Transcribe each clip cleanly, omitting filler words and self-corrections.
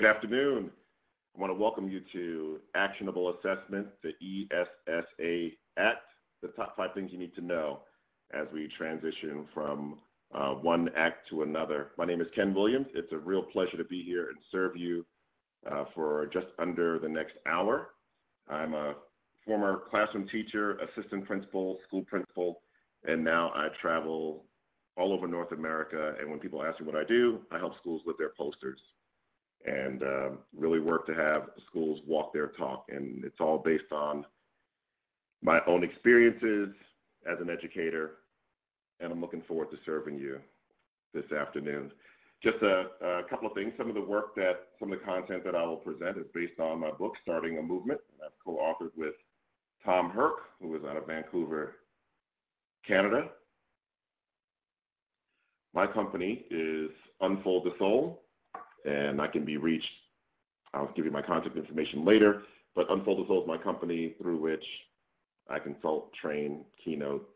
Good afternoon. I want to welcome you to Actionable Assessment, the ESSA Act, the top 5 things you need to know as we transition from one act to another. My name is Ken Williams. It's a real pleasure to be here and serve you for just under the next hour. I'm a former classroom teacher, assistant principal, school principal, and now I travel all over North America. And when people ask me what I do, I help schools with their posters and really work to have schools walk their talk. And it's all based on my own experiences as an educator, and I'm looking forward to serving you this afternoon. Just a couple of things. Some of the content that I will present is based on my book, Starting a Movement. I've co-authored with Tom Herc, who is out of Vancouver, Canada. My company is Unfold the Soul, and I can be reached. I'll give you my contact information later, but Unfold the Soul is my company through which I consult, train, keynote,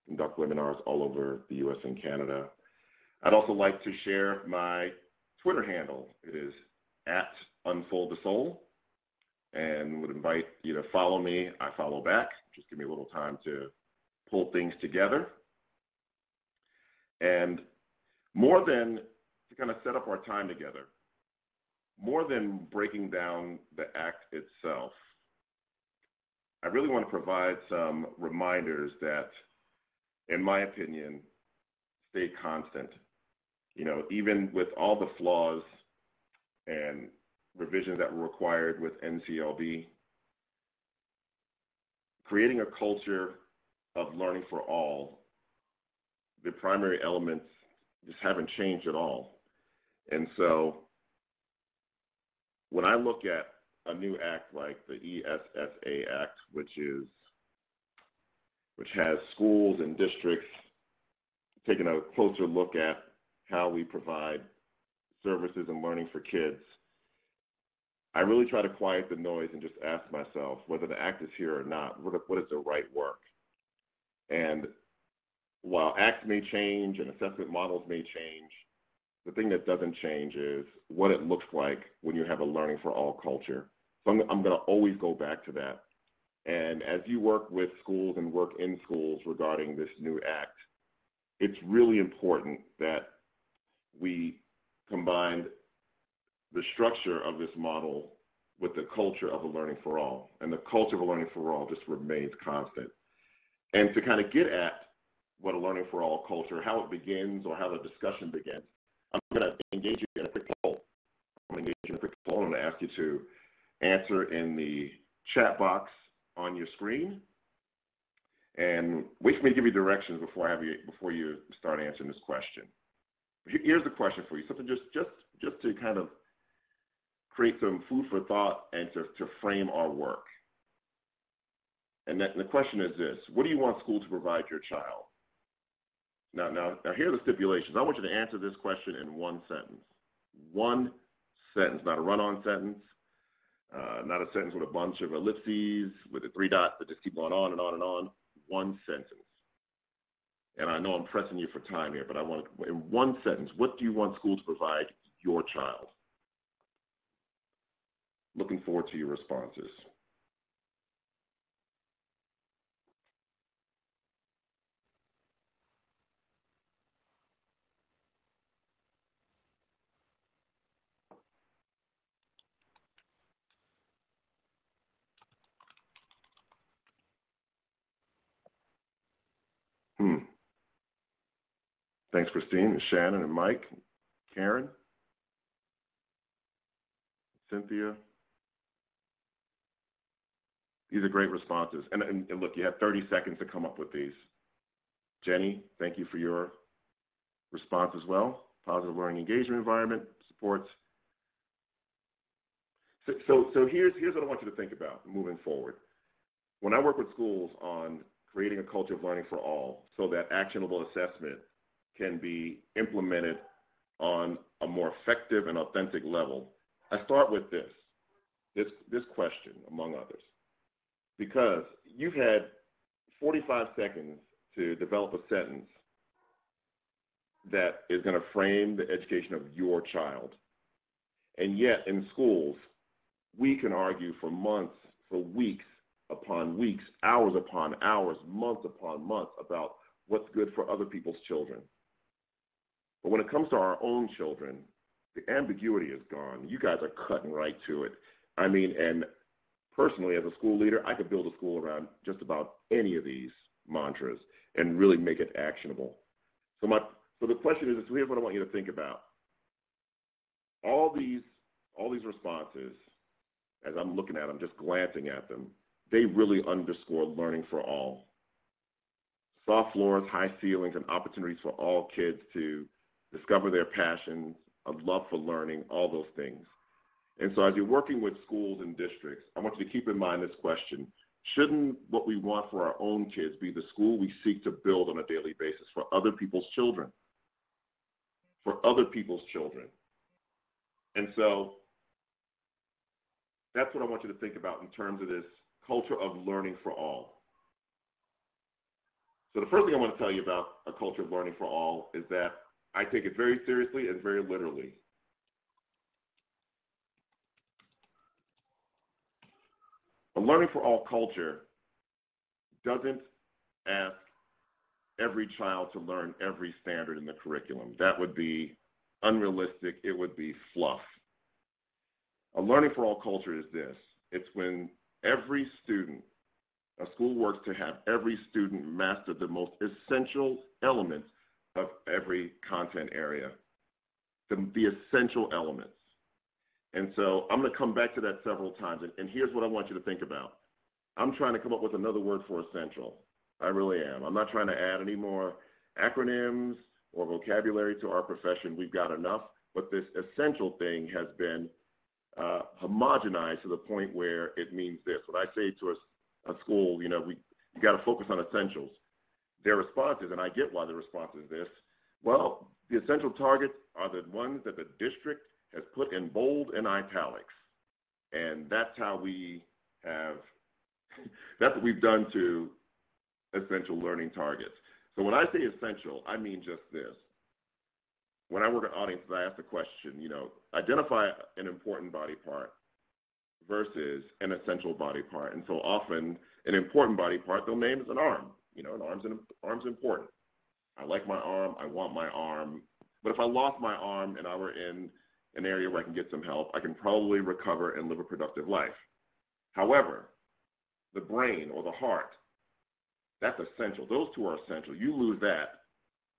conduct webinars all over the U.S. and Canada. I'd also like to share my Twitter handle. It is @UnfoldTheSoul, and would invite you to follow me. I follow back. Just give me a little time to pull things together. And more than to kind of set up our time together, more than breaking down the act itself, I really want to provide some reminders that, in my opinion, stay constant. You know, even with all the flaws and revisions that were required with NCLB, creating a culture of learning for all, the primary elements just haven't changed at all. And so when I look at a new act like the ESSA Act, which has schools and districts taking a closer look at how we provide services and learning for kids, I really try to quiet the noise and just ask myself whether the act is here or not, what is the right work? And while acts may change and assessment models may change, the thing that doesn't change is what it looks like when you have a learning for all culture. So I'm going to always go back to that. And as you work with schools and work in schools regarding this new act, it's really important that we combine the structure of this model with the culture of a learning for all. And the culture of a learning for all just remains constant. And to kind of get at what a learning for all culture, how it begins or how the discussion begins, I'm going to engage you in a quick poll. I'm going to engage you in a quick poll. I'm going to ask you to answer in the chat box on your screen. And wait for me to give you directions before you start answering this question. Here's the question for you, something just to kind of create some food for thought and to frame our work. And the question is this: what do you want school to provide your child? Now, here are the stipulations. I want you to answer this question in one sentence. One sentence, not a run-on sentence, not a sentence with a bunch of ellipses, with the 3 dots that just keep going on and on and on. One sentence. And I know I'm pressing you for time here, but I want to, in one sentence, what do you want school to provide your child? Looking forward to your responses. Thanks, Christine, and Shannon, and Mike, Karen, Cynthia. These are great responses. And look, you have 30 seconds to come up with these. Jenny, thank you for your response as well. Positive learning engagement environment supports. So here's what I want you to think about moving forward. When I work with schools on creating a culture of learning for all so that actionable assessment can be implemented on a more effective and authentic level, I start with this question, among others, because you've had 45 seconds to develop a sentence that is going to frame the education of your child. And yet in schools, we can argue for months, for weeks upon weeks, hours upon hours, months upon months about what's good for other people's children. But when it comes to our own children, the ambiguity is gone. You guys are cutting right to it. I mean, and personally, as a school leader, I could build a school around just about any of these mantras and really make it actionable. So the question is, here's what I want you to think about. All these responses, as I'm looking at them, just glancing at them, they really underscore learning for all. Soft floors, high ceilings, and opportunities for all kids to discover their passions, a love for learning, all those things. And so as you're working with schools and districts, I want you to keep in mind this question. Shouldn't what we want for our own kids be the school we seek to build on a daily basis for other people's children? For other people's children. And so that's what I want you to think about in terms of this culture of learning for all. So the first thing I want to tell you about a culture of learning for all is that I take it very seriously and very literally. A learning for all culture doesn't ask every child to learn every standard in the curriculum. That would be unrealistic. It would be fluff. A learning for all culture is this. It's when every student, a school works to have every student master the most essential elements of every content area, the essential elements. And so I'm going to come back to that several times. And here's what I want you to think about. I'm trying to come up with another word for essential. I really am. I'm not trying to add any more acronyms or vocabulary to our profession. We've got enough. But this essential thing has been homogenized to the point where it means this. When I say to a school, you got to focus on essentials. Their response is, and I get why the response is this, well, the essential targets are the ones that the district has put in bold and italics. And that's how that's what we've done to essential learning targets. So when I say essential, I mean just this. When I work at audiences, I ask the question, identify an important body part versus an essential body part. And so often an important body part they'll name as an arm. An arm's important. I like my arm. I want my arm. But if I lost my arm and I were in an area where I can get some help, I can probably recover and live a productive life. However, the brain or the heart, that's essential. Those two are essential. You lose that,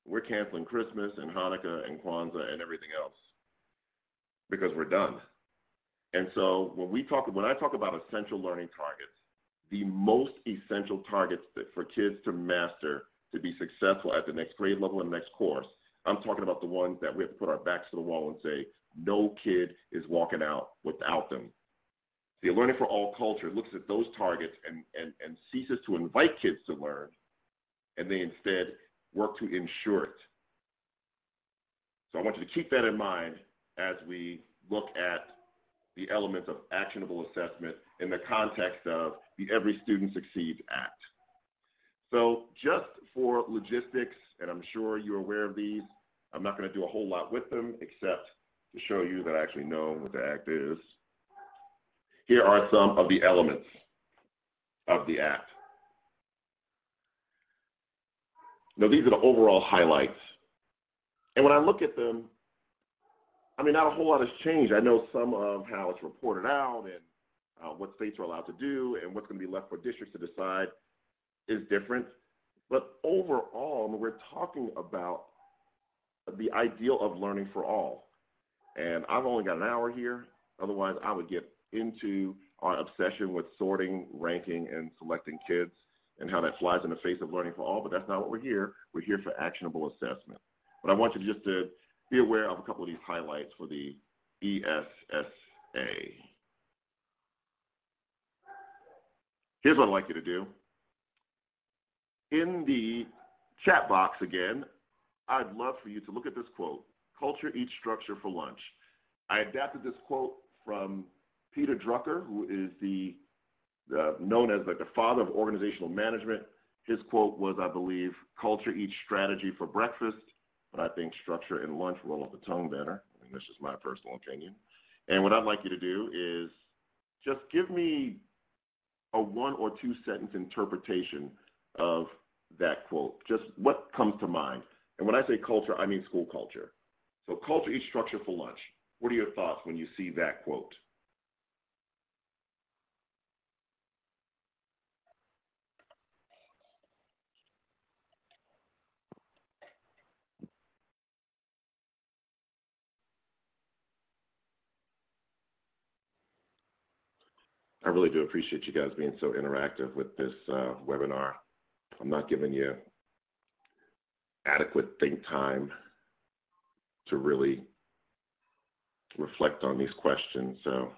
we're canceling Christmas and Hanukkah and Kwanzaa and everything else because we're done. And so when I talk about essential learning targets, the most essential targets for kids to master to be successful at the next grade level and next course, I'm talking about the ones that we have to put our backs to the wall and say, no kid is walking out without them. The Learning for All culture looks at those targets and ceases to invite kids to learn, and they instead work to ensure it. So I want you to keep that in mind as we look at the elements of actionable assessment in the context of the Every Student Succeeds Act. So just for logistics, and I'm sure you're aware of these, I'm not going to do a whole lot with them except to show you that I actually know what the Act is. Here are some of the elements of the Act. Now, these are the overall highlights. And when I look at them, not a whole lot has changed. I know some of how it's reported out and what states are allowed to do and what's going to be left for districts to decide is different. But overall, we're talking about the ideal of learning for all. And I've only got an hour here. Otherwise, I would get into our obsession with sorting, ranking, and selecting kids and how that flies in the face of learning for all, but that's not what we're here. We're here for actionable assessment. But I want you just to be aware of a couple of these highlights for the ESSA. Here's what I'd like you to do. In the chat box again, I'd love for you to look at this quote, "Culture eats structure for lunch." I adapted this quote from Peter Drucker, who is known as the father of organizational management. His quote was, I believe, "Culture eats strategy for breakfast, but I think structure and lunch roll off the tongue better." That's just my personal opinion. And what I'd like you to do is just give me a 1 or 2 sentence interpretation of that quote. Just what comes to mind. And when I say culture, I mean school culture. So culture eats structure for lunch. What are your thoughts when you see that quote? I really do appreciate you guys being so interactive with this webinar. I'm not giving you adequate think time to really reflect on these questions, so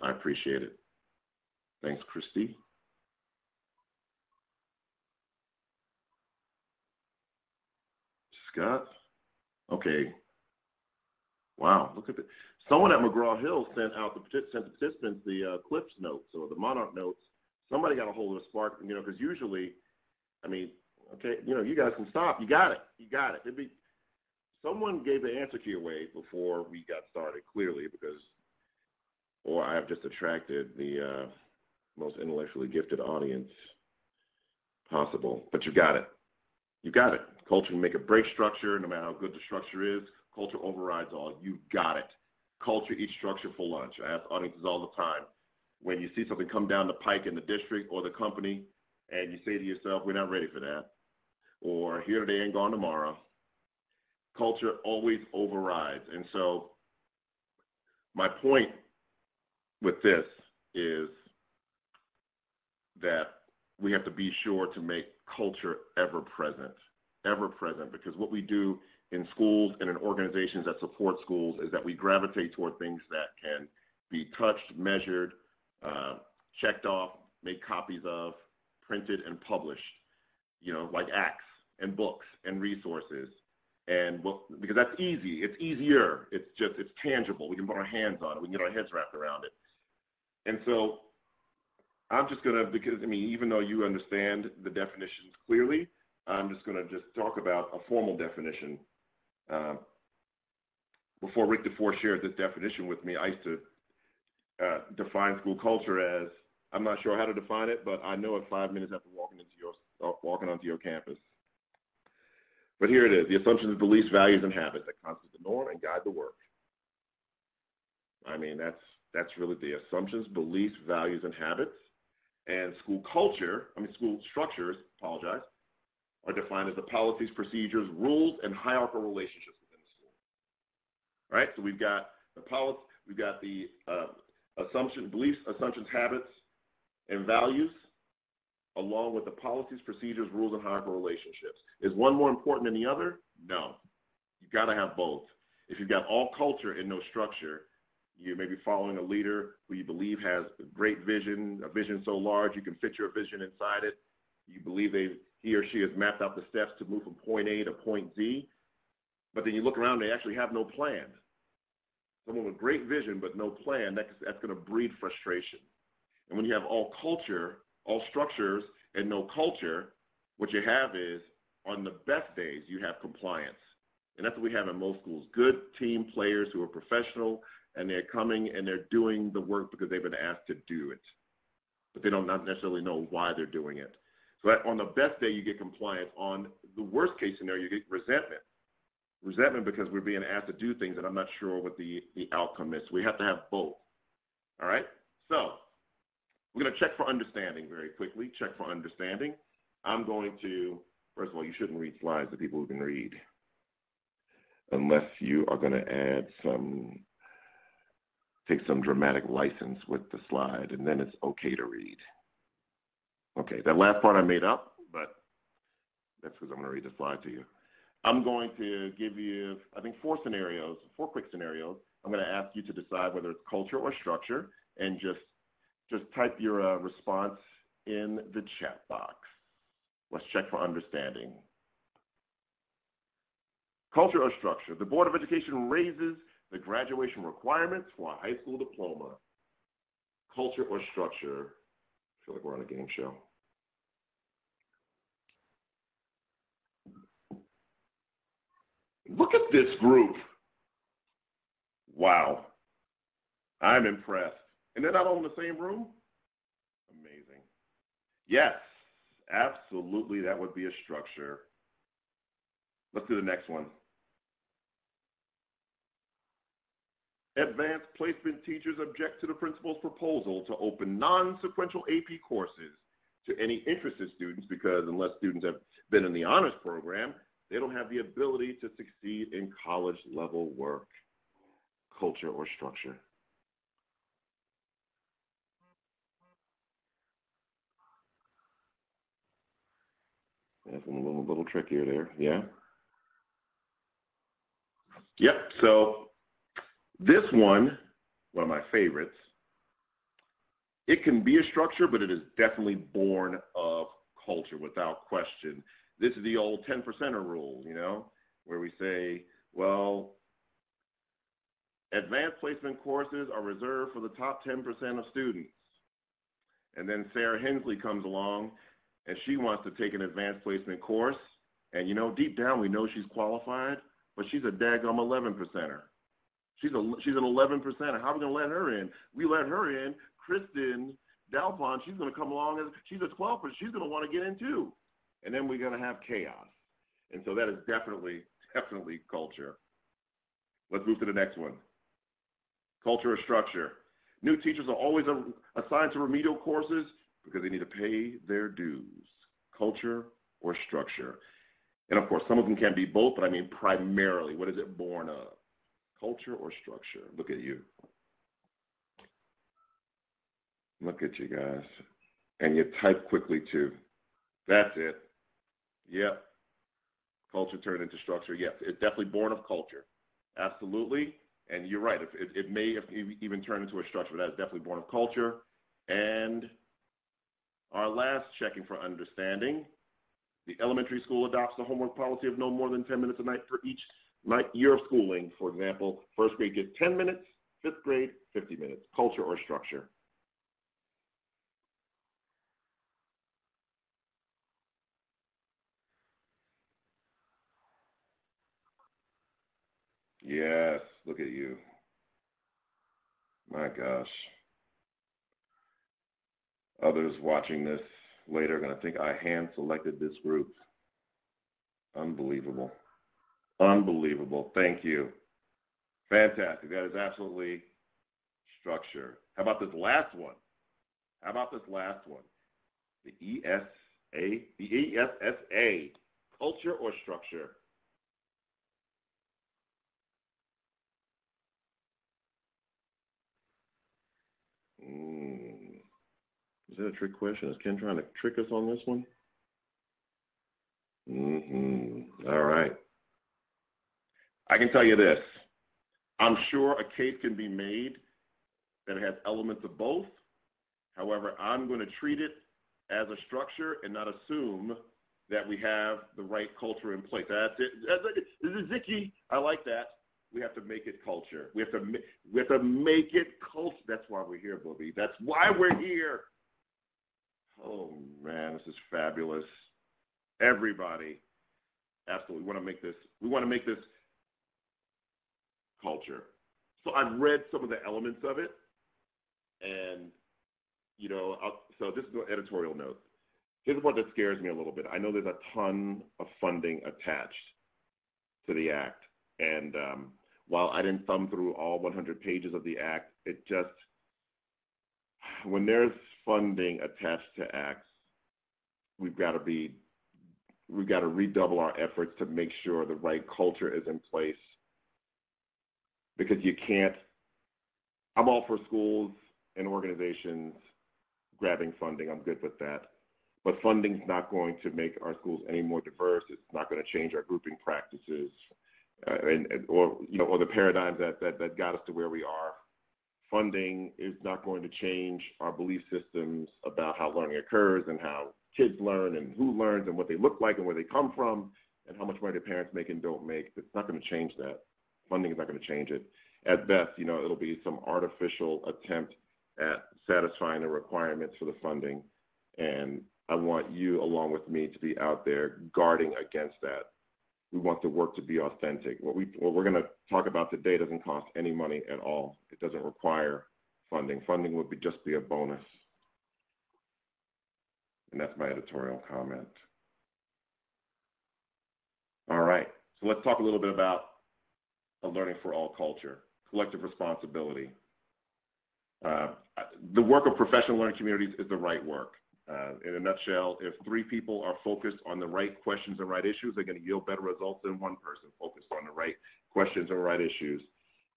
I appreciate it. Thanks, Christy. Scott? Okay. Wow, look at that. Someone at McGraw-Hill sent the participants the Cliffs notes or the Monarch notes. Somebody got a hold of Spark, because usually, okay, you guys can stop. You got it. You got it. Someone gave the answer key away before we got started, clearly, or I have just attracted the most intellectually gifted audience possible. But you got it. You got it. Culture can make or break structure, no matter how good the structure is. Culture overrides all. You got it. Culture eats structure for lunch. I ask audiences all the time. When you see something come down the pike in the district or the company, and you say to yourself, we're not ready for that, or here today and gone tomorrow, culture always overrides. And so my point with this is that we have to be sure to make culture ever present, because what we do in schools and in organizations that support schools is that we gravitate toward things that can be touched, measured, checked off, made copies of, printed and published, like acts and books and resources. And because that's easy, it's easier, it's tangible. We can put our hands on it, we can get our heads wrapped around it. And so I'm just going to, because, even though you understand the definitions clearly, I'm just going to talk about a formal definition. Before Rick DeFore shared this definition with me, I used to define school culture as, I'm not sure how to define it, but I know it 5 minutes after walking onto your campus. But here it is, the assumptions, beliefs, values, and habits that constitute the norm and guide the work. That's really the assumptions, beliefs, values, and habits. And school structures, are defined as the policies, procedures, rules, and hierarchical relationships within the school. All right, so we've got the policy, we've got the beliefs, assumptions, habits, and values, along with the policies, procedures, rules, and hierarchical relationships. Is one more important than the other? No. You've got to have both. If you've got all culture and no structure, you may be following a leader who you believe has a great vision, a vision so large you can fit your vision inside it. You believe he or she has mapped out the steps to move from point A to point Z, but then you look around, they actually have no plan. Someone with great vision but no plan, that's going to breed frustration. And when you have all culture, all structures, and no culture, what you have is, on the best days, you have compliance. And that's what we have in most schools. Good team players who are professional, and they're coming and they're doing the work because they've been asked to do it. But they don't not necessarily know why they're doing it. So on the best day, you get compliance. On the worst case scenario, you get resentment. Resentment because we're being asked to do things and I'm not sure what the outcome is. So we have to have both. All right? So we're going to check for understanding very quickly. Check for understanding. I'm going to, first of all, you shouldn't read slides that people who can read unless you are going to take some dramatic license with the slide, and then it's okay to read. Okay, that last part I made up, but that's because I'm going to read the slide to you. I'm going to give you, I think, 4 quick scenarios. I'm going to ask you to decide whether it's culture or structure, and just type your response in the chat box. Let's check for understanding. Culture or structure. The Board of Education raises the graduation requirements for a high school diploma. Culture or structure. I feel like we're on a game show. Look at this group. Wow. I'm impressed. And they're not all in the same room? Amazing. Yes, absolutely, that would be a structure. Let's do the next one. Advanced placement teachers object to the principal's proposal to open non-sequential AP courses to any interested students because unless students have been in the honors program, they don't have the ability to succeed in college-level work, culture, or structure. That's a little trickier there, yeah? Yep, so this one of my favorites, it can be a structure, but it is definitely born of culture without question. This is the old 10%er rule, you know, where we say, well, advanced placement courses are reserved for the top 10% of students. And then Sarah Hensley comes along and she wants to take an advanced placement course. And, you know, deep down we know she's qualified, but she's a daggum 11%er. She's an 11%er. How are we going to let her in? We let her in. Kristen Dalpon, she's going to come along as she's a 12%. She's going to want to get in too. And then we're going to have chaos. And so that is definitely culture. Let's move to the next one. Culture or structure. New teachers are always assigned to remedial courses because they need to pay their dues. Culture or structure. And of course, some of them can be both, but I mean primarily, what is it born of? Culture or structure? Look at you. Look at you guys. And you type quickly too. That's it. Yep. Culture turned into structure. Yep. It's definitely born of culture. Absolutely. And you're right. It may even turn into a structure, but that's definitely born of culture. And our last checking for understanding, the elementary school adopts the homework policy of no more than 10 minutes a night for each year of schooling. For example, first grade gets 10 minutes, fifth grade, 50 minutes. Culture or structure? Yes, look at you. My gosh. Others watching this later are going to think I hand-selected this group. Unbelievable. Unbelievable. Thank you. Fantastic. That is absolutely structure. How about this last one? The ESSA, culture or structure? Is that a trick question? Is Ken trying to trick us on this one? All right. I can tell you this. I'm sure a case can be made that has elements of both. However, I'm going to treat it as a structure and not assume that we have the right culture in place. That's it. This is Zicky. I like that. We have to make it culture. We have to make it culture. That's why we're here, Bobby. That's why we're here. Oh man, this is fabulous. Everybody, absolutely, we want to make this culture. So I've read some of the elements of it, and you know, so this is an editorial note. Here's what that scares me a little bit. I know there's a ton of funding attached to the act, and while I didn't thumb through all 100 pages of the act, it just, when there's funding attached to acts, we've got to redouble our efforts to make sure the right culture is in place, because you can't, I'm all for schools and organizations grabbing funding. I'm good with that. But funding's not going to make our schools any more diverse. It's not going to change our grouping practices or the paradigms that got us to where we are. Funding is not going to change our belief systems about how learning occurs and how kids learn and who learns and what they look like and where they come from and how much money their parents make and don't make. It's not going to change that. Funding is not going to change it. At best, it'll be some artificial attempt at satisfying the requirements for the funding. And I want you, along with me, to be out there guarding against that. We want the work to be authentic. What we're going to talk about today doesn't cost any money at all. It doesn't require funding. Funding would just be a bonus. And that's my editorial comment. All right, so let's talk a little bit about a learning for all culture, collective responsibility. The work of professional learning communities is the right work. In a nutshell, if 3 people are focused on the right questions and right issues, they're going to yield better results than 1 person focused on the right questions and right issues.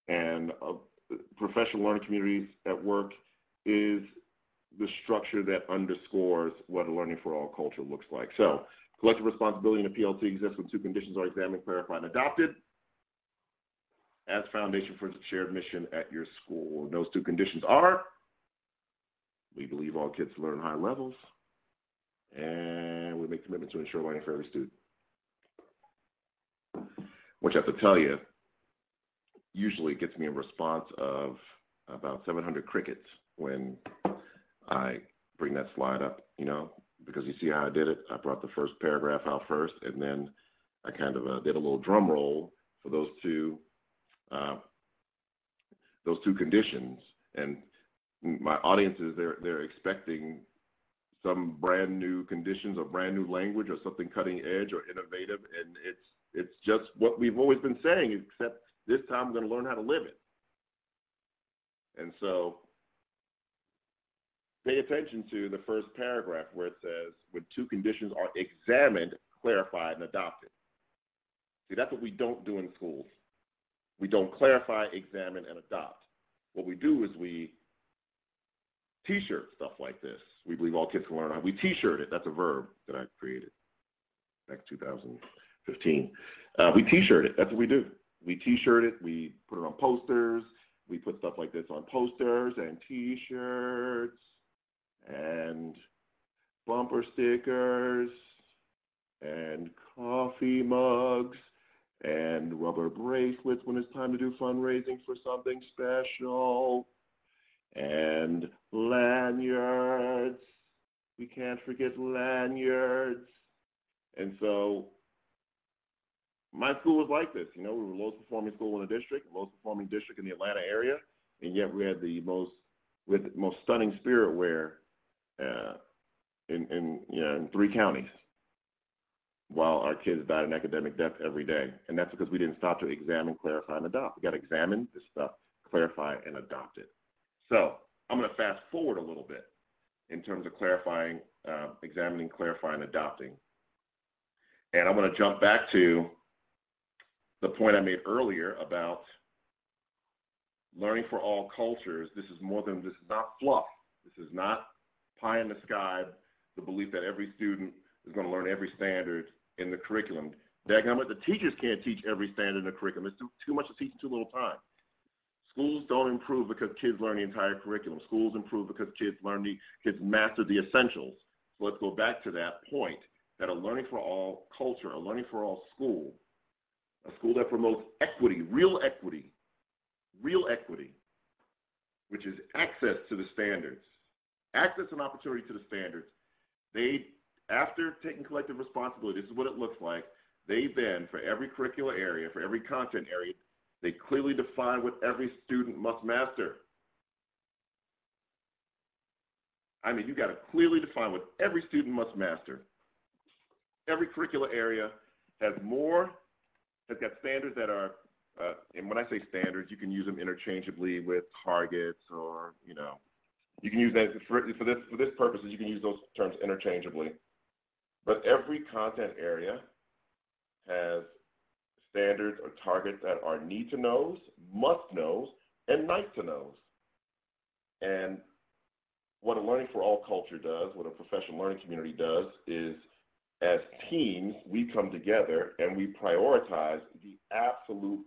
And professional learning communities at work is the structure that underscores what a learning for all culture looks like. So collective responsibility in a PLC exists when 2 conditions are examined, clarified, and adopted as foundation for shared mission at your school. And those 2 conditions are: we believe all kids learn high levels, and we make commitment to ensure learning for every student. Which I have to tell you, usually gets me a response of about 700 crickets when I bring that slide up, because you see how I did it. I brought the first paragraph out first, and then I kind of did a little drum roll for those two conditions. And my audience is they're expecting some brand new conditions or brand new language or something cutting edge or innovative, and it's just what we've always been saying, except this time I'm going to learn how to live it. And so pay attention to the first paragraph where it says, when 2 conditions are examined, clarified, and adopted. See, that's what we don't do in schools. We don't clarify, examine, and adopt. What we do is we T-shirt stuff like this. We believe all kids can learn how. We T-shirt it. That's a verb that I created back in 2015. We T-shirt it. That's what we do. We T-shirt it. We put it on posters. We put stuff like this on posters and T-shirts and bumper stickers and coffee mugs and rubber bracelets when it's time to do fundraising for something special, and lanyards. We can't forget lanyards. And so my school was like this. We were the lowest performing school in the district, lowest performing district in the Atlanta area, and yet we had the most stunning spirit wear in 3 counties, while our kids died in academic death every day. And that's because we didn't stop to examine, clarify, and adopt. We got to examine this stuff, clarify, and adopt it. So I'm going to fast forward a little bit in terms of clarifying, examining, clarifying, adopting. And I'm going to jump back to the point I made earlier about learning for all cultures. This is not fluff. This is not pie in the sky, the belief that every student is going to learn every standard in the curriculum. Dadgummit, the teachers can't teach every standard in the curriculum. It's too much to teach in too little time. Schools don't improve because kids learn the entire curriculum. Schools improve because kids master the essentials. So let's go back to that point, that a learning for all culture, a learning for all school, a school that promotes equity, real equity, which is access to the standards, access and opportunity to the standards. After taking collective responsibility, this is what it looks like. They then, for every curricular area, for every content area, they clearly define what every student must master. I mean, you got to clearly define what every student must master. Every curricular area has got standards that are, and when I say standards, you can use them interchangeably with targets, or, you can use that for this purposes, you can use those terms interchangeably. But every content area has standards or targets that are need to knows, must knows, and nice to knows. And what a learning for all culture does, what a professional learning community does, is as teams, we come together and we prioritize the absolute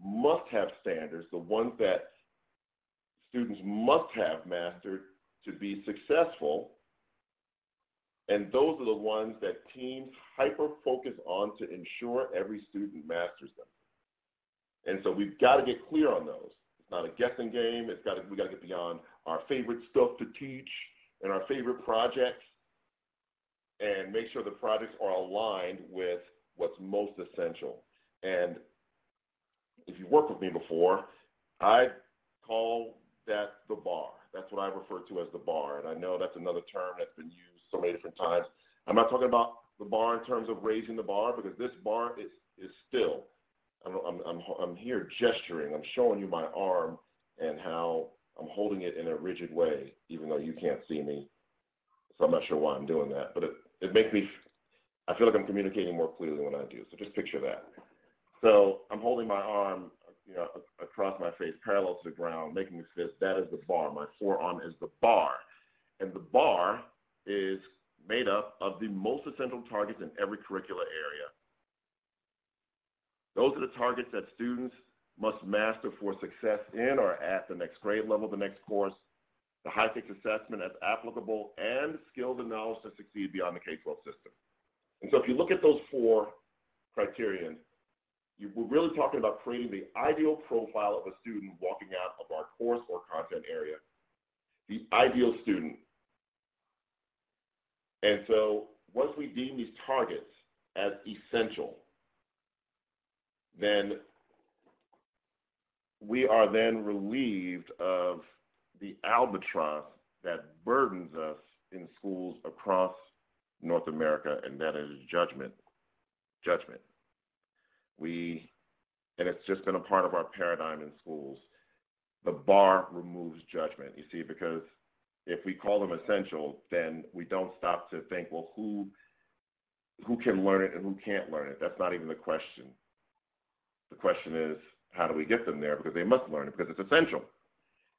must-have standards, the ones that students must have mastered to be successful. And those are the ones that teams hyper-focus on to ensure every student masters them. And so we've got to get clear on those. It's not a guessing game. We got to get beyond our favorite stuff to teach and our favorite projects, and make sure the projects are aligned with what's most essential. And if you've worked with me before, I call that the bar. That's what I refer to as the bar. And I know that's another term that's been used so many different times. I'm not talking about the bar in terms of raising the bar, because this bar is still, I'm here gesturing. I'm showing you my arm and how I'm holding it in a rigid way, even though you can't see me. So I'm not sure why I'm doing that. But it makes me, I feel like I'm communicating more clearly when I do. So just picture that. So I'm holding my arm, across my face, parallel to the ground, making a fist. That is the bar. My forearm is the bar. And the bar is made up of the most essential targets in every curricular area. Those are the targets that students must master for success in or at the next grade level, the next course, the high-stakes assessment as applicable, and skills and knowledge to succeed beyond the K-12 system. And so if you look at those four criterion, we're really talking about creating the ideal profile of a student walking out of our course or content area, the ideal student. And so once we deem these targets as essential, then we are then relieved of the albatross that burdens us in schools across North America, and that is judgment. And it's just been a part of our paradigm in schools. The bar removes judgment, you see, because if we call them essential, then we don't stop to think, well, who can learn it and who can't learn it? That's not even the question. The question is, how do we get them there? Because they must learn it, because it's essential.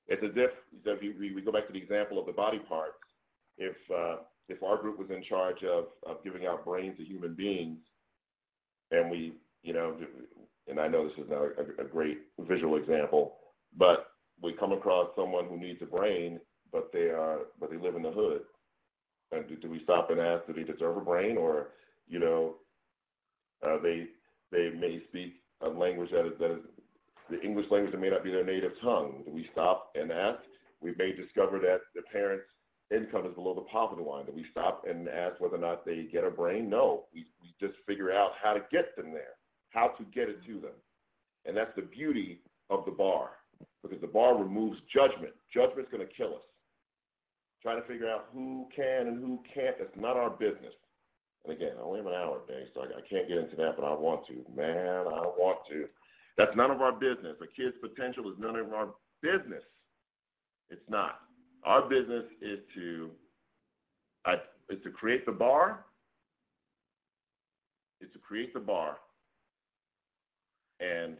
It's as if we go back to the example of the body parts. If our group was in charge of giving out brains to human beings, and we, and I know this is not a great visual example, but we come across someone who needs a brain, but they live in the hood. And do we stop and ask, do they deserve a brain? Or, they may speak a language that is the English language that may not be their native tongue. Do we stop and ask? We may discover that the parents' income is below the poverty line. Do we stop and ask whether or not they get a brain? No. We just figure out how to get them there, how to get it to them. And that's the beauty of the bar, because the bar removes judgment. Judgment's going to kill us. Trying to figure out who can and who can't, that's not our business. And again, I only have an hour today, so I can't get into that, but I want to. Man, I want to. That's none of our business. A kid's potential is none of our business. It's not. Our business is to create the bar. It's to create the bar. And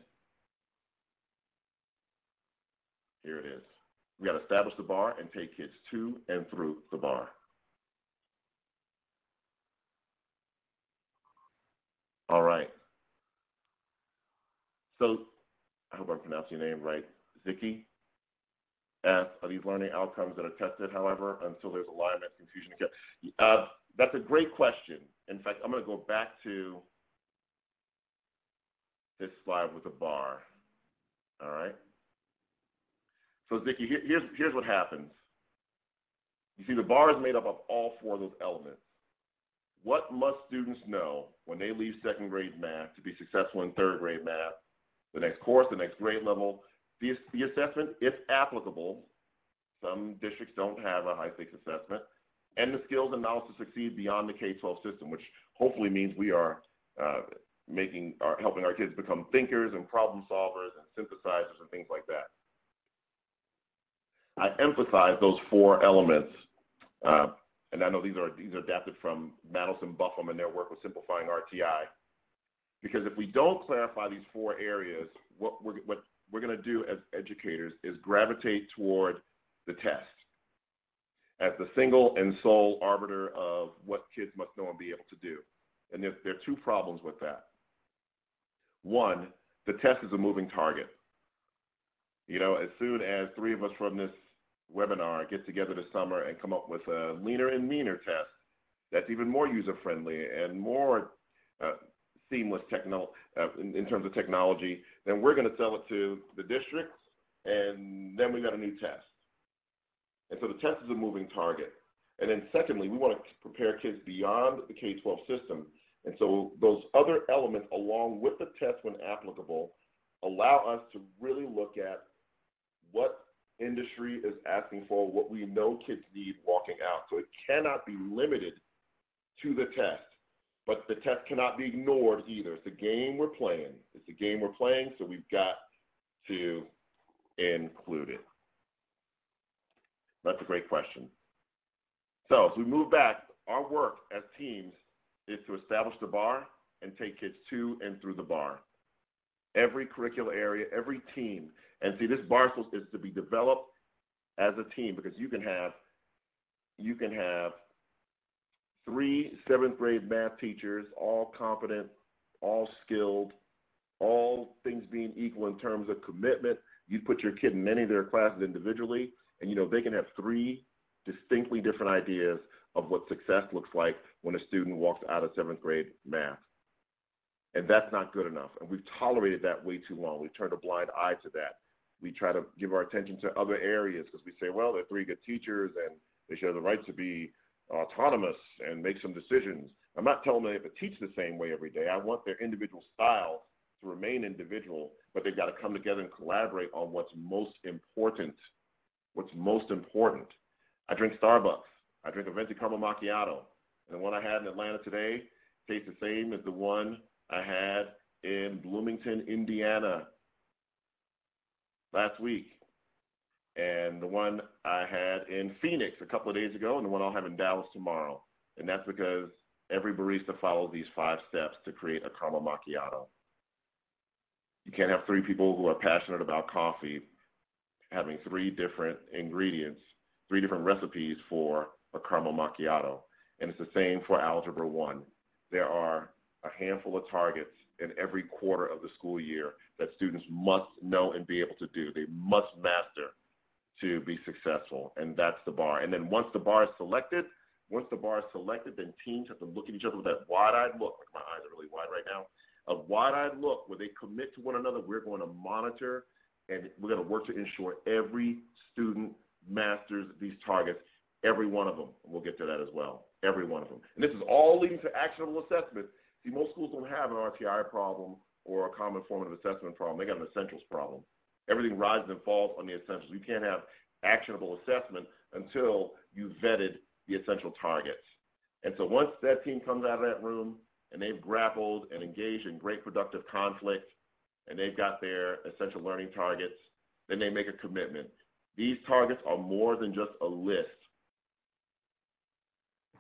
here it is. We got to establish the bar and take kids to and through the bar. All right. So I hope I'm pronouncing your name right. Ziki asked, are these learning outcomes that are tested, however, until there's alignment, confusion? That's a great question. In fact, I'm going to go back to this slide with the bar. All right. So Ziki, here's what happens. You see, the bar is made up of all four of those elements. What must students know when they leave second grade math to be successful in third grade math, the next course, the next grade level? The assessment, if applicable, some districts don't have a high-stakes assessment, and the skills and knowledge to succeed beyond the K-12 system, which hopefully means we are helping our kids become thinkers and problem solvers and synthesizers and things like that. I emphasize those four elements, and I know these are adapted from Madison Buffum and their work with simplifying RTI, because if we don't clarify these four areas, what we're going to do as educators is gravitate toward the test as the single and sole arbiter of what kids must know and be able to do. And there are two problems with that. One, the test is a moving target. As soon as three of us from this webinar get together this summer and come up with a leaner and meaner test that's even more user-friendly and more seamless in terms of technology, then we're going to sell it to the districts, and then we got a new test. And so the test is a moving target. And then secondly, we want to prepare kids beyond the K-12 system. And so those other elements, along with the test when applicable, allow us to really look at what industry is asking for, what we know kids need walking out. So it cannot be limited to the test. But the test cannot be ignored either. It's a game we're playing. It's a game we're playing, so we've got to include it. That's a great question. So as we move back, our work as teams is to establish the bar and take kids to and through the bar. Every curricular area, every team. And see, this bar is to be developed as a team, because you can have 3 7th grade math teachers, all competent, all skilled, all things being equal in terms of commitment. You put your kid in any of their classes individually, and they can have 3 distinctly different ideas of what success looks like when a student walks out of 7th grade math. And that's not good enough. And we've tolerated that way too long. We've turned a blind eye to that. We try to give our attention to other areas because we say, well, they're 3 good teachers and they should have the right to be autonomous and make some decisions. I'm not telling them they have to teach the same way every day. I want their individual style to remain individual, but they've got to come together and collaborate on what's most important. What's most important. I drink Starbucks. I drink a venti caramel macchiato. And the one I had in Atlanta today tastes the same as the one I had in Bloomington, Indiana last week. And the one I had in Phoenix a couple of days ago, and the one I'll have in Dallas tomorrow. And that's because every barista follows these 5 steps to create a caramel macchiato. You can't have 3 people who are passionate about coffee having 3 different ingredients, 3 different recipes for a caramel macchiato. And it's the same for Algebra 1. There are a handful of targets in every quarter of the school year that students must know and be able to do. They must master to be successful, and that's the bar. And then once the bar is selected, then teams have to look at each other with that wide-eyed look. Like, my eyes are really wide right now. A wide-eyed look where they commit to one another. We're going to monitor, and we're going to work to ensure every student masters these targets, every one of them. And we'll get to that as well, every one of them. And this is all leading to actionable assessment. See, most schools don't have an RTI problem or a common formative assessment problem. They got an essentials problem. Everything rises and falls on the essentials. You can't have actionable assessment until you've vetted the essential targets. And so once that team comes out of that room and they've grappled and engaged in great productive conflict and they've got their essential learning targets, then they make a commitment. These targets are more than just a list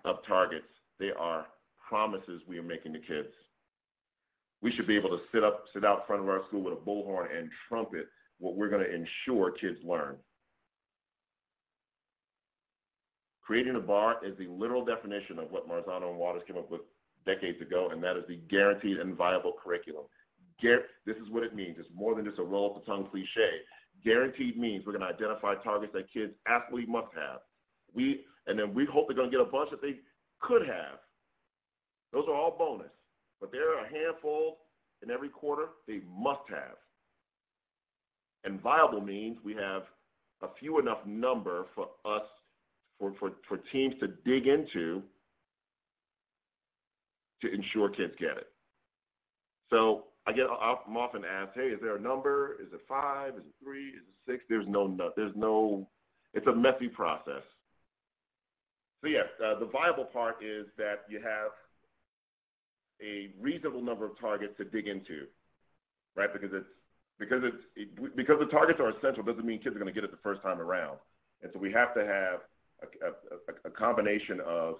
of targets. They are promises we are making to kids. We should be able to sit out front of our school with a bullhorn and trumpet what we're going to ensure kids learn. Creating a bar is the literal definition of what Marzano and Waters came up with decades ago, and that is the guaranteed and viable curriculum. This is what it means. It's more than just a roll-off-the-tongue cliche. Guaranteed means we're going to identify targets that kids absolutely must have. And then we hope they're going to get a bunch that they could have. Those are all bonus. But there are a handful in every quarter they must have. And viable means we have a few enough number for us, for teams to dig into to ensure kids get it. So I'm often asked, hey, is there a number? Is it 5? Is it 3? Is it 6? There's no, it's a messy process. So yeah, the viable part is that you have a reasonable number of targets to dig into, right? Because the targets are essential doesn't mean kids are going to get it the first time around. And so we have to have a combination of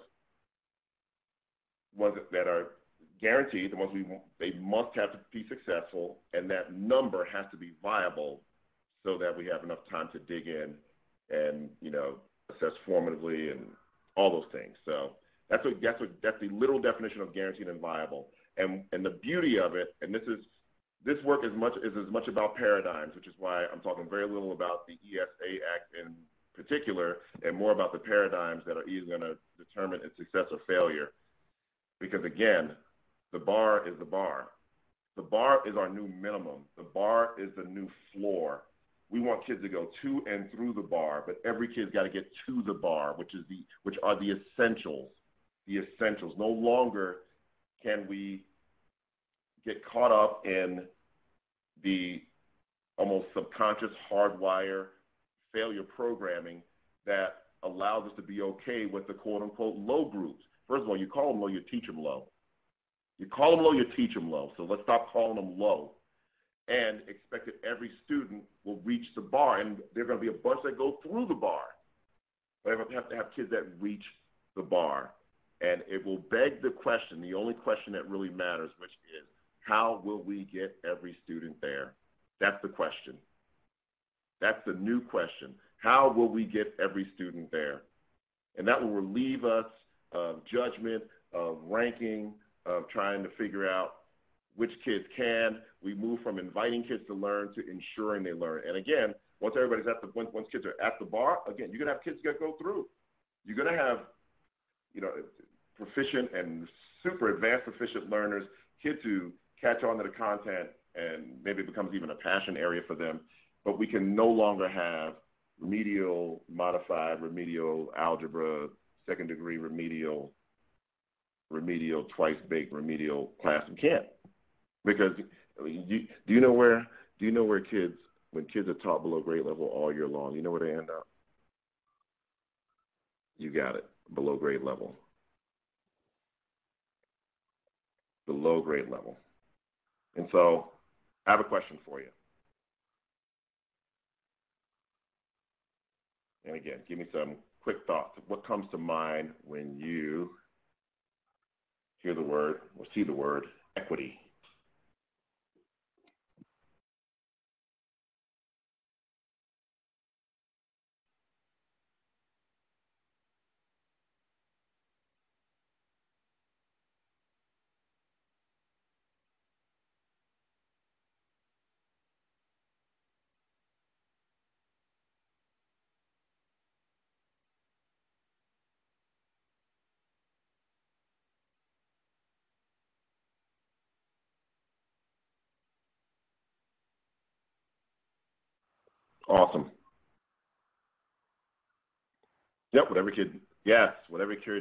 ones that are guaranteed, the ones they must have to be successful, and that number has to be viable so that we have enough time to dig in and, assess formatively and all those things. So that's the literal definition of guaranteed and viable. And the beauty of it, and this work is as much about paradigms, which is why I'm talking very little about the ESSA Act in particular, and more about the paradigms that are either going to determine its success or failure. Because again, the bar is the bar. The bar is our new minimum. The bar is the new floor. We want kids to go to and through the bar, but every kid's got to get to the bar, which are the essentials. The essentials. No longer can we get caught up in the almost subconscious hardwire failure programming that allows us to be okay with the quote-unquote low groups. First of all, you call them low, you teach them low. You call them low, you teach them low. So let's stop calling them low and expect that every student will reach the bar. And there are going to be a bunch that go through the bar. But we have to have kids that reach the bar. And it will beg the question, the only question that really matters, which is, how will we get every student there? That's the question. That's the new question. How will we get every student there? And that will relieve us of judgment, of ranking, of trying to figure out which kids can. We move from inviting kids to learn to ensuring they learn. And again, once everybody's once kids are at the bar, again, you're gonna have kids that go through. You're gonna have, proficient and super advanced proficient learners, kids who catch on to the content and maybe it becomes even a passion area for them. But we can no longer have remedial, modified, remedial algebra, second degree remedial, twice baked remedial class. We can't, because do you know where kids, when kids are taught below grade level all year long, you know where they end up? You got it, below grade level. Below grade level. And so I have a question for you. And again, give me some quick thoughts. What comes to mind when you hear the word or see the word equity? Awesome. Yep, whatever kid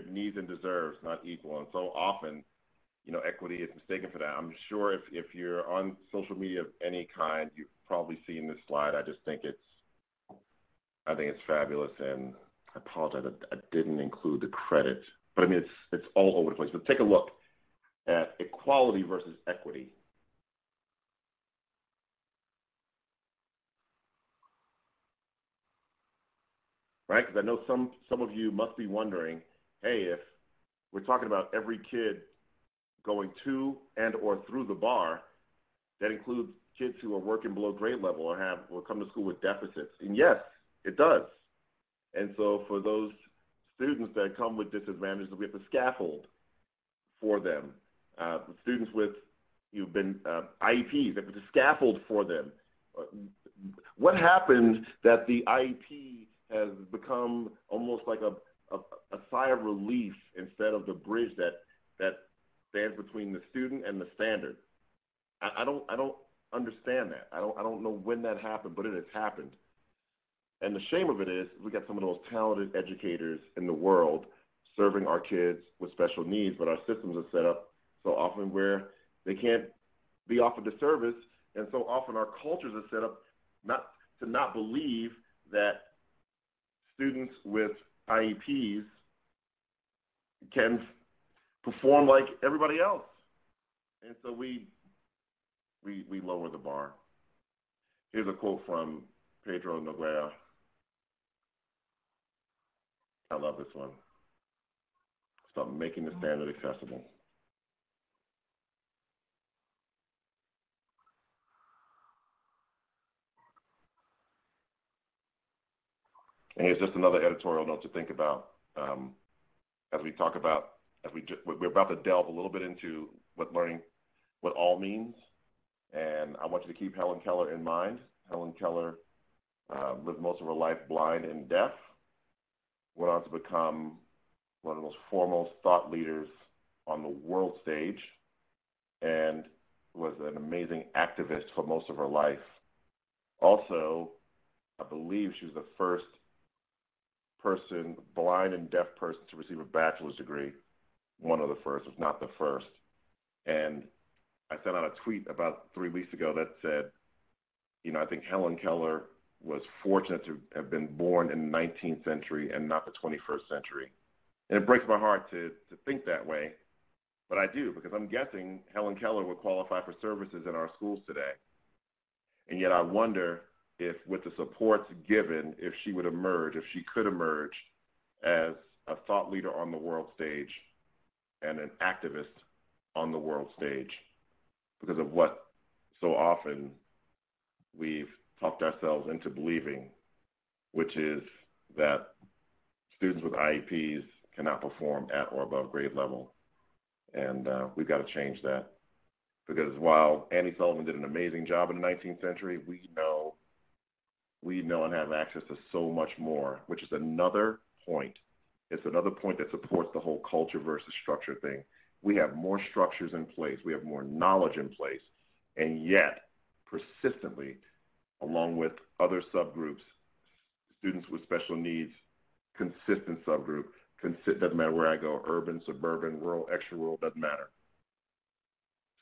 needs and deserves, not equal. And so often, equity is mistaken for that. I'm sure if you're on social media of any kind, you've probably seen this slide. I think it's fabulous, and I apologize I didn't include the credit. But I mean, it's all over the place. But take a look at equality versus equity. Right? Because I know some of you must be wondering, hey, if we're talking about every kid going to and or through the bar, that includes kids who are working below grade level or come to school with deficits. And yes, it does. And so for those students that come with disadvantages, we have to scaffold for them. Students with IEPs, we have to scaffold for them. What happened that the IEP has become almost like a sigh of relief instead of the bridge that stands between the student and the standard? I don't understand that. I don't know when that happened, but it has happened. And the shame of it is we got some of the most talented educators in the world serving our kids with special needs, but our systems are set up so often where they can't be offered the service, and so often our cultures are set up not believe that students with IEPs can perform like everybody else. And so we lower the bar. Here's a quote from Pedro Noguera. I love this one. Stop making the standard accessible. And here's just another editorial note to think about as we're about to delve a little bit into what all means. And I want you to keep Helen Keller in mind. Helen Keller lived most of her life blind and deaf, went on to become one of the most foremost thought leaders on the world stage, and was an amazing activist for most of her life. Also, I believe she was the first blind and deaf person to receive a bachelor's degree, one of the first, if not the first. And I sent out a tweet about 3 weeks ago that said, I think Helen Keller was fortunate to have been born in the 19th century and not the 21st century. And it breaks my heart to think that way, but I do, because I'm guessing Helen Keller would qualify for services in our schools today. And yet I wonder if, with the supports given, if she would emerge, if she could emerge as a thought leader on the world stage and an activist on the world stage, because of what so often we've talked ourselves into believing, which is that students with IEPs cannot perform at or above grade level. And we've got to change that. Because while Annie Sullivan did an amazing job in the 19th century, we know and have access to so much more, which is another point. It's another point that supports the whole culture versus structure thing. We have more structures in place. We have more knowledge in place. And yet, persistently, along with other subgroups, students with special needs, consistent subgroup, doesn't matter where I go, urban, suburban, rural, extra-rural, doesn't matter.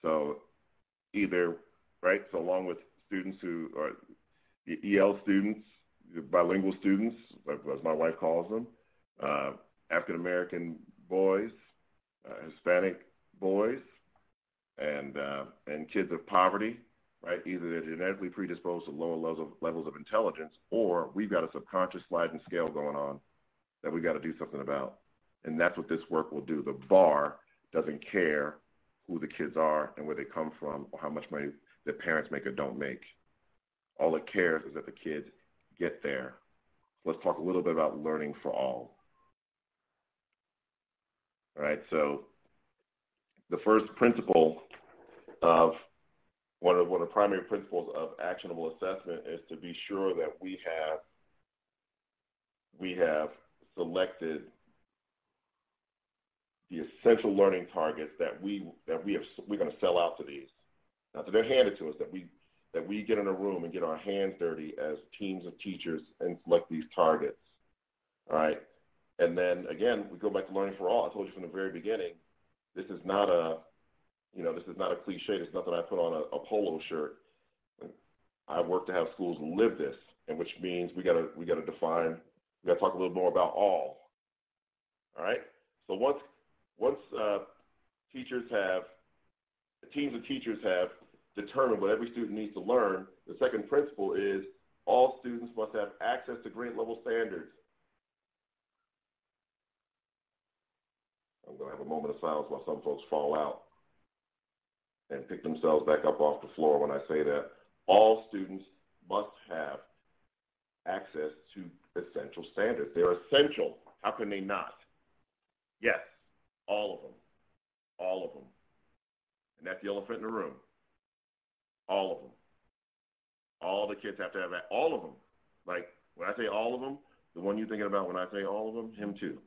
So either, right, so along with students who are the EL students, bilingual students, as my wife calls them, African-American boys, Hispanic boys, and kids of poverty, right? Either they're genetically predisposed to lower levels of intelligence, or we've got a subconscious sliding scale going on that we've got to do something about. And that's what this work will do. The bar doesn't care who the kids are and where they come from or how much money their parents make or don't make. All it cares is that the kids get there. Let's talk a little bit about learning for all. All right, so the first principle of one of the primary principles of actionable assessment is to be sure that we have selected the essential learning targets that we're going to sell out to these. Now, that they're handed to us, that we get in a room and get our hands dirty as teams of teachers and select these targets. All right, and then again, we go back to learning for all. I told you from the very beginning, this is not a cliche. This is not that I put on a polo shirt. I work to have schools live this, and which means we got to define. We got to talk a little more about all. All right. So once teams of teachers have determined what every student needs to learn, the second principle is all students must have access to grade level standards. I'm going to have a moment of silence while some folks fall out and pick themselves back up off the floor when I say that. All students must have access to essential standards. They're essential. How can they not? Yes, all of them. All of them. And that's the elephant in the room. All of them. All the kids have to have that. All of them. Like, when I say all of them, the one you're thinking about when I say all of them, him too.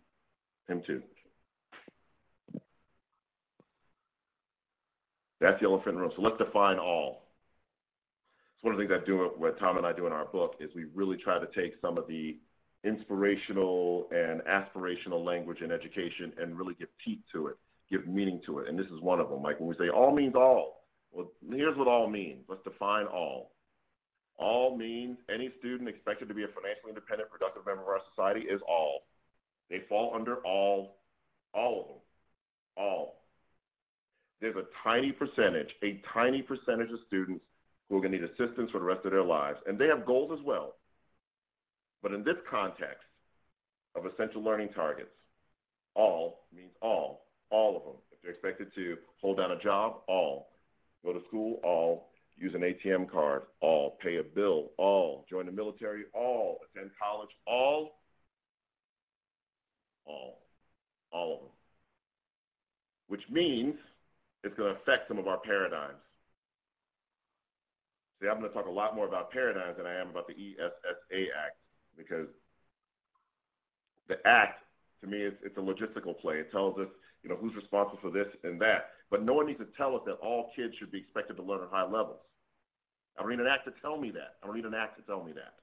Him too. That's the elephant in the room. So let's define all. So one of the things what Tom and I do in our book is we really try to take some of the inspirational and aspirational language in education and really give teeth to it, give meaning to it. And this is one of them. Like when we say all means all, well, here's what all means. Let's define all. All means any student expected to be a financially independent, productive member of our society is all. They fall under all of them, all. There's a tiny percentage of students who are going to need assistance for the rest of their lives. And they have goals as well. But in this context of essential learning targets, all means all of them. If they're expected to hold down a job, all. Go to school, all. Use an ATM card, all. Pay a bill, all. Join the military, all. Attend college, all. All of them. Which means it's going to affect some of our paradigms. See, I'm going to talk a lot more about paradigms than I am about the ESSA Act, because the Act, to me, it's a logistical play. It tells us, who's responsible for this and that. But no one needs to tell us that all kids should be expected to learn at high levels. I don't need an act to tell me that. I don't need an act to tell me that.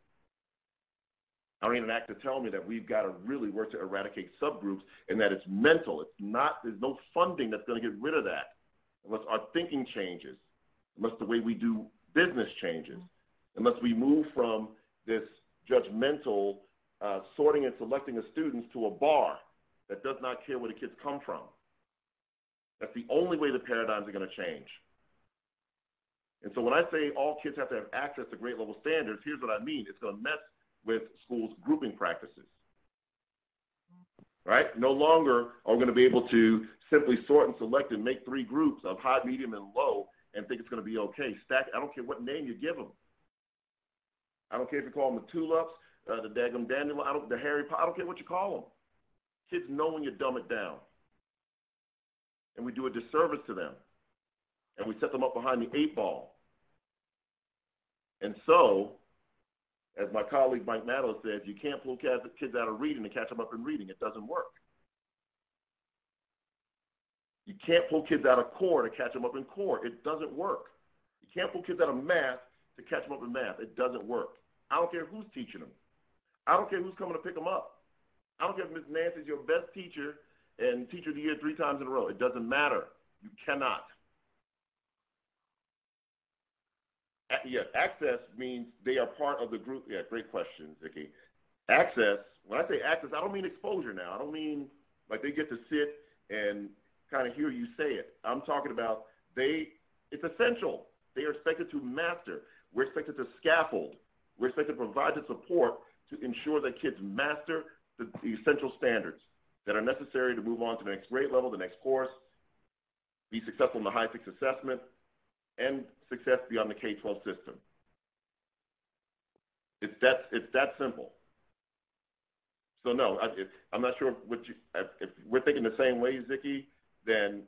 I don't need an act to tell me that we've got to really work to eradicate subgroups and that it's mental. It's not, there's no funding that's going to get rid of that unless our thinking changes, unless the way we do business changes, unless we move from this judgmental sorting and selecting of students to a bar that does not care where the kids come from. That's the only way the paradigms are going to change. And so when I say all kids have to have access to grade level standards, here's what I mean. It's going to mess with schools' grouping practices. Right? No longer are we going to be able to simply sort and select and make 3 groups of high, medium, and low and think it's going to be okay. Stack, I don't care what name you give them. I don't care if you call them the tulips, the daggum dandelion, the Harry Potter, I don't care what you call them. Kids know when you dumb it down. And we do a disservice to them. And we set them up behind the 8 ball. And so, as my colleague Mike Mattos says, you can't pull kids out of reading and catch them up in reading. It doesn't work. You can't pull kids out of core to catch them up in core. It doesn't work. You can't pull kids out of math to catch them up in math. It doesn't work. I don't care who's teaching them. I don't care who's coming to pick them up. I don't care if Ms. Nancy's your best teacher and teacher of the year 3 times in a row. It doesn't matter. You cannot. Yeah, access means they are part of the group. Yeah, great question, Vicki. Access, when I say access, I don't mean exposure now. I don't mean like they get to sit and kind of hear you say it. I'm talking about it's essential. They are expected to master. We're expected to scaffold. We're expected to provide the support to ensure that kids master the essential standards that are necessary to move on to the next grade level, the next course, be successful in the high 6 assessment, and success beyond the K-12 system. It's that simple. So no, I'm not sure if we're thinking the same way, Ziki, then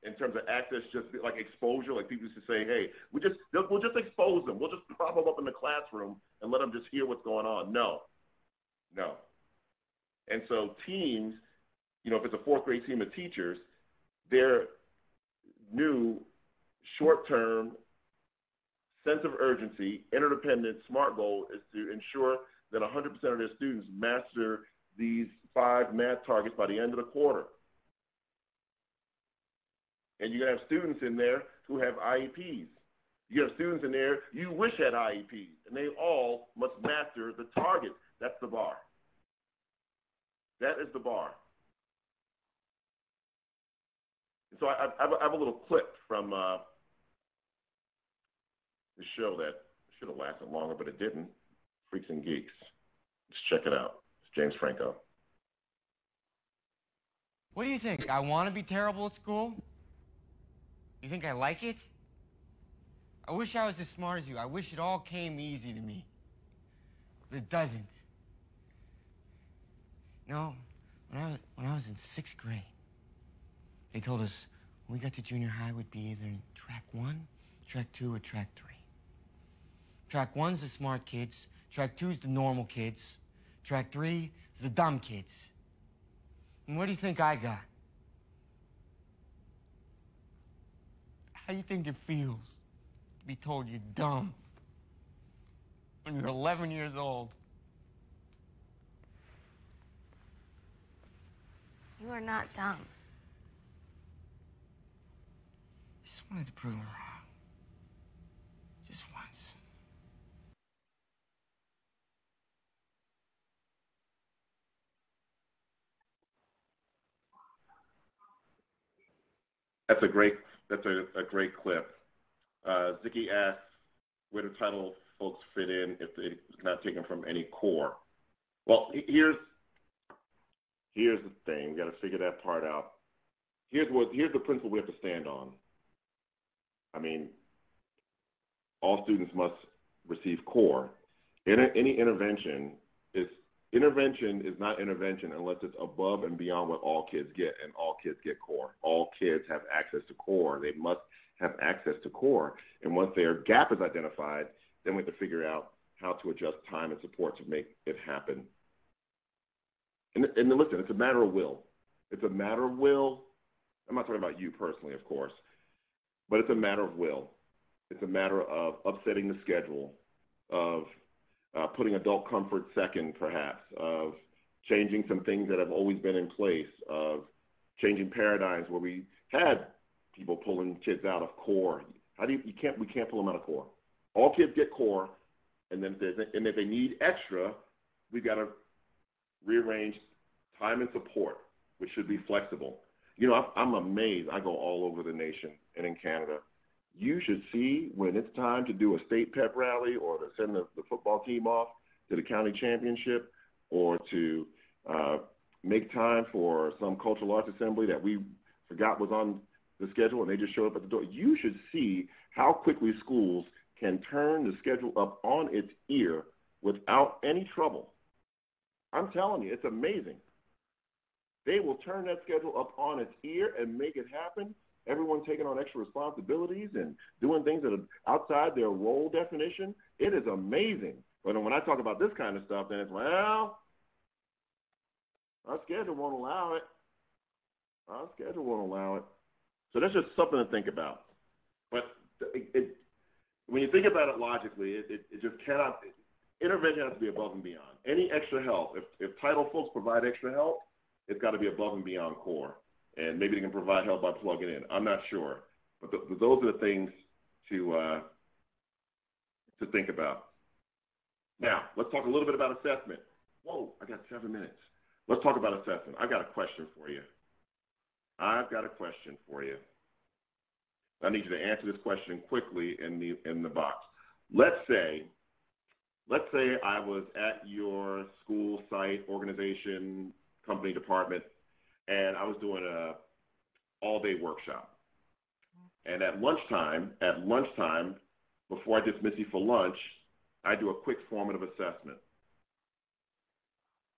in terms of access, just like exposure, like people used to say, hey, we'll just expose them. We'll just prop them up in the classroom and let them just hear what's going on. No. And so teams, if it's a 4th grade team of teachers, their new short-term sense of urgency, interdependent, SMART goal is to ensure that 100% of their students master these 5 math targets by the end of the quarter. And you're going to have students in there who have IEPs. You have students in there you wish had IEPs, and they all must master the target. That's the bar. That is the bar. And so I have a little clip from the show that should have lasted longer, but it didn't. Freaks and Geeks. Let's check it out. It's James Franco. What do you think? I want to be terrible at school? You think I like it? I wish I was as smart as you. I wish it all came easy to me. But it doesn't. No, when I was in 6th grade, they told us when we got to junior high, we'd be either in track 1, track 2, or track 3. Track 1's the smart kids. Track 2's the normal kids. Track 3 is the dumb kids. And what do you think I got? How do you think it feels to be told you're dumb when you're 11 years old? You are not dumb. Just wanted to prove him wrong. Just once. That's a great clip. Ziki asked where the title folks fit in if it's not taken from any core. Well, here's the thing. We got to figure that part out. Here's the principle we have to stand on. I mean, all students must receive core. Any intervention is not intervention unless it's above and beyond what all kids get, and all kids get core. All kids have access to core. They must have access to core. And once their gap is identified, then we have to figure out how to adjust time and support to make it happen. And listen, it's a matter of will. It's a matter of will. I'm not talking about you personally, of course, but it's a matter of will. It's a matter of upsetting the schedule, of putting adult comfort second, perhaps, of changing some things that have always been in place, of changing paradigms where we had people pulling kids out of core. We can't pull them out of core. All kids get core. And then if they need extra, we've got to rearrange time and support, which should be flexible. You know, I'm amazed. I go all over the nation and in Canada. You should see when it's time to do a state pep rally or to send the football team off to the county championship or to make time for some cultural arts assembly that we forgot was on the schedule and they just showed up at the door. You should see how quickly schools can turn the schedule up on its ear without any trouble. I'm telling you, it's amazing. They will turn that schedule up on its ear and make it happen. Everyone taking on extra responsibilities and doing things that are outside their role definition. It is amazing. But when I talk about this kind of stuff, then it's, well, our schedule won't allow it. Our schedule won't allow it. So that's just something to think about. But when you think about it logically, it just cannot, intervention has to be above and beyond. Any extra help, if title folks provide extra help, it's got to be above and beyond core. And maybe they can provide help by plugging in. I'm not sure. But those are the things to think about. Now, let's talk a little bit about assessment. Whoa, I got 7 minutes. Let's talk about assessment. I've got a question for you. I need you to answer this question quickly in the box. Let's say I was at your school, site, organization, company, department, and I was doing a all-day workshop. And at lunchtime, before I dismiss you for lunch, I do a quick formative assessment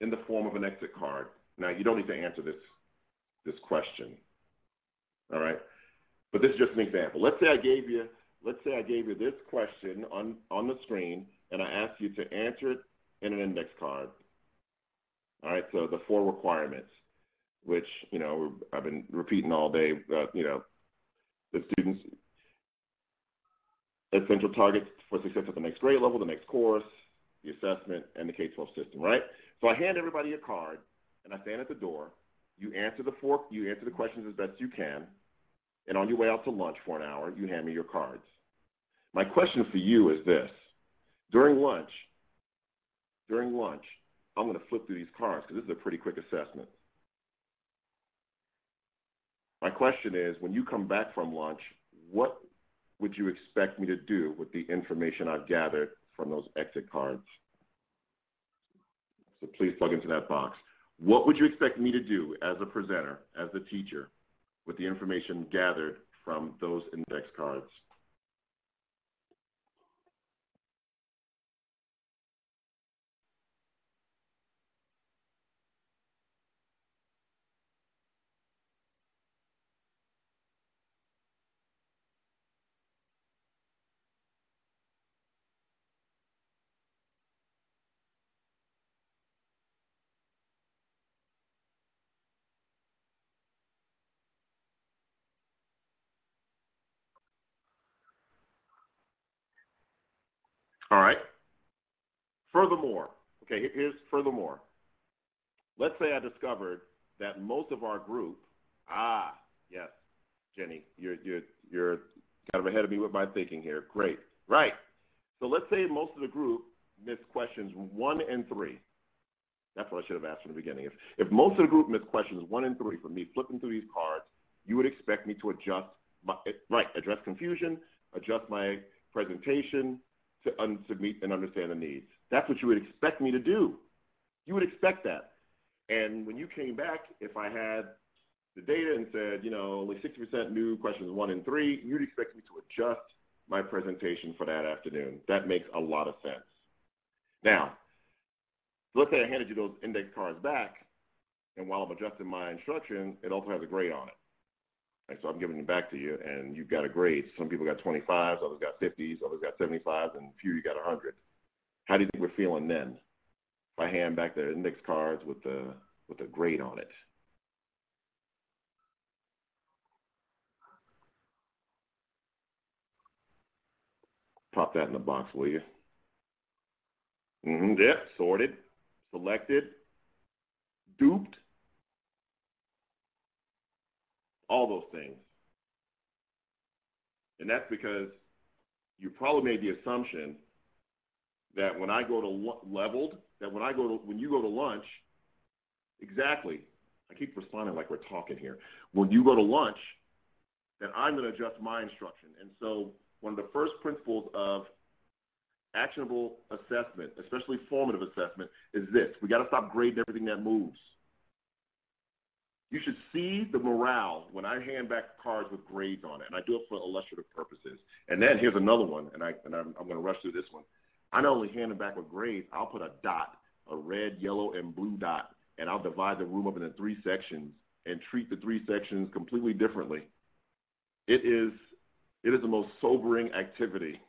in the form of an exit card. Now, you don't need to answer this question, all right? But this is just an example. Let's say I gave you this question on the screen, and I asked you to answer it in an index card. All right, so the 4 requirements, which, you know, I've been repeating all day, you know, the students' essential targets for success at the next grade level, the next course, the assessment, and the K-12 system, right? So I hand everybody a card, and I stand at the door. You answer the questions as best you can, and on your way out to lunch for an hour, you hand me your cards. My question for you is this. During lunch, I'm going to flip through these cards because this is a pretty quick assessment. My question is, when you come back from lunch, what would you expect me to do with the information I've gathered from those exit cards? So please plug into that box. What would you expect me to do as a presenter, as a teacher, with the information gathered from those index cards? All right. Furthermore, okay, here's furthermore. Let's say I discovered that most of our group, yes, Jenny, you're kind of ahead of me with my thinking here. Great. Right. So let's say most of the group missed questions 1 and 3. That's what I should have asked from the beginning. If most of the group missed questions 1 and 3 from me flipping through these cards, you would expect me to address confusion, adjust my presentation to meet and understand the needs. That's what you would expect me to do. You would expect that. And when you came back, if I had the data and said, you know, only 60% knew questions 1 and 3, you'd expect me to adjust my presentation for that afternoon. That makes a lot of sense. Now, let's say I handed you those index cards back, and while I'm adjusting my instruction, it also has a grade on it. And so I'm giving it back to you, and you've got a grade. Some people got 25s, others got 50s, others got 75s, and a few you got 100. How do you think we're feeling then? If I hand back the index cards with a grade on it. Pop that in the box, will you? Yep, sorted, selected, duped, all those things. And that's because you probably made the assumption that when I go to leveled, that when you go to lunch, exactly, I keep responding like we're talking here. When you go to lunch, then I'm going to adjust my instruction. And so one of the first principles of actionable assessment, especially formative assessment, is this. We got to stop grading everything that moves. You should see the morale when I hand back cards with grades on it, and I do it for illustrative purposes. And then here's another one, and I'm going to rush through this one. I not only hand them back with grades, I'll put a dot, a red, yellow, and blue dot, and I'll divide the room up into 3 sections and treat the 3 sections completely differently. It is the most sobering activity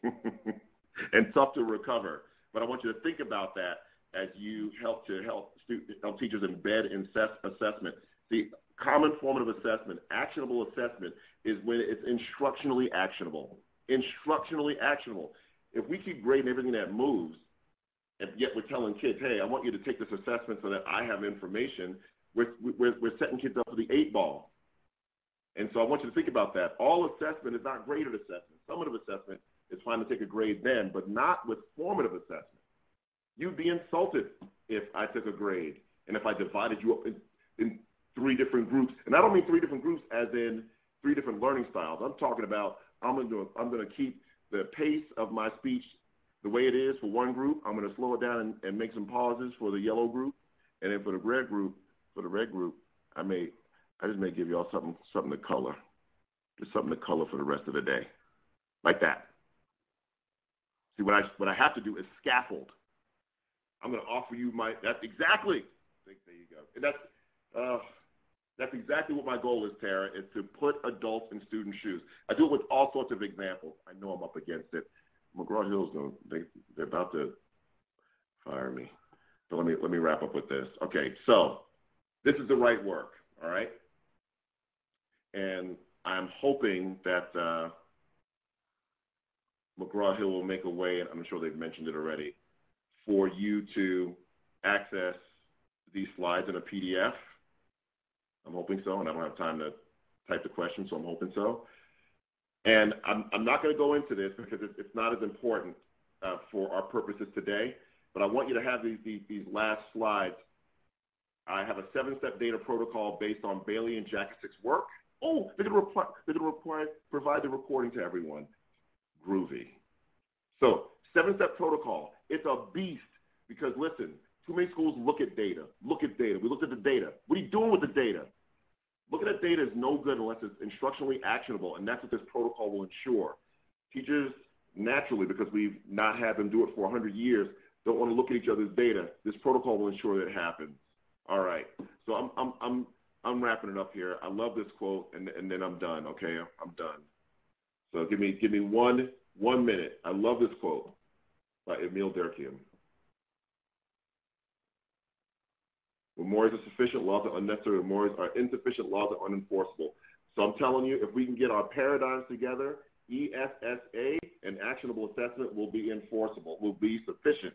and tough to recover. But I want you to think about that as you help teachers embed in assessment. The common formative assessment, actionable assessment, is when it's instructionally actionable. Instructionally actionable. If we keep grading everything that moves, and yet we're telling kids, hey, I want you to take this assessment so that I have information, we're setting kids up for the 8 ball. And so I want you to think about that. All assessment is not graded assessment. Summative assessment is fine to take a grade then, but not with formative assessment. You'd be insulted if I took a grade and if I divided you up in 3 different groups. And I don't mean 3 different groups as in 3 different learning styles. I'm talking about I'm going to keep the pace of my speech the way it is for one group. I'm going to slow it down and make some pauses for the yellow group. And then for the red group, I just may give y'all something to color. Just something to color for the rest of the day. Like that. See, what I have to do is scaffold. I'm going to offer you that's exactly. There you go. And that's exactly what my goal is, Tara, is to put adults in student shoes. I do it with all sorts of examples. I know I'm up against it. McGraw-Hill's they're about to fire me. So let me wrap up with this. Okay, so this is the right work, all right? And I'm hoping that McGraw-Hill will make a way, and I'm sure they've mentioned it already, for you to access these slides in a PDF. I'm hoping so, and I don't have time to type the question, so I'm hoping so. And I'm not going to go into this because it's not as important for our purposes today, but I want you to have these last slides. I have a 7-step data protocol based on Bailey and Jacob's work. Oh, they're going to provide the recording to everyone. Groovy. So 7-step protocol. It's a beast because, listen, too many schools look at data. Look at data. We looked at the data. What are you doing with the data? Looking at data is no good unless it's instructionally actionable, and that's what this protocol will ensure. Teachers, naturally, because we've not had them do it for 100 years, don't want to look at each other's data. This protocol will ensure that it happens. All right. So I'm wrapping it up here. I love this quote, and then I'm done. Okay, I'm done. So give me one minute. I love this quote by Emil Durkheim. Memorials are sufficient, laws are unnecessary. Memorials are insufficient, laws are unenforceable. So I'm telling you, if we can get our paradigms together, ESSA and actionable assessment will be enforceable, will be sufficient.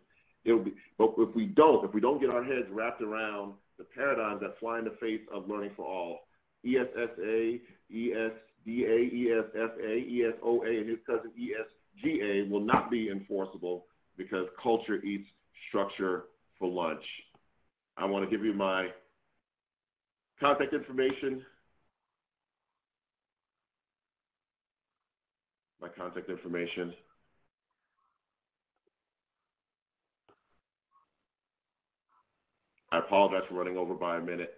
But if we don't get our heads wrapped around the paradigms that fly in the face of learning for all, ESSA, ESDA, ESFA, ESOA, and his cousin ESGA will not be enforceable because culture eats structure for lunch. I want to give you my contact information. I apologize for running over by a minute.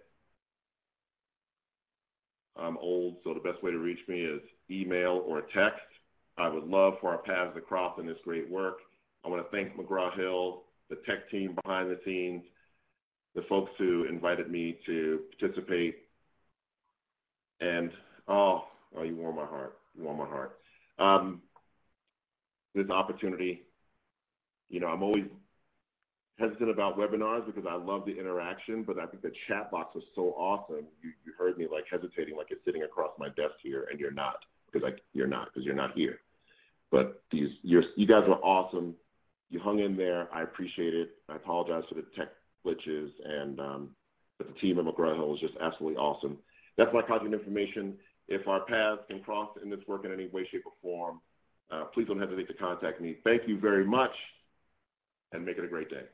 I'm old, so the best way to reach me is email or text. I would love for our paths to cross in this great work. I want to thank McGraw-Hill, the tech team behind the scenes, the folks who invited me to participate, and you warm my heart. This opportunity, I'm always hesitant about webinars because I love the interaction, but I think the chat box was so awesome. You heard me hesitating, like it's sitting across my desk here, and you're not, because you're not here. But you guys were awesome. You hung in there. I appreciate it. I apologize for the tech glitches, but the team at McGraw-Hill is just absolutely awesome. That's my contact information. If our paths can cross in this work in any way, shape, or form, please don't hesitate to contact me. Thank you very much. and make it a great day.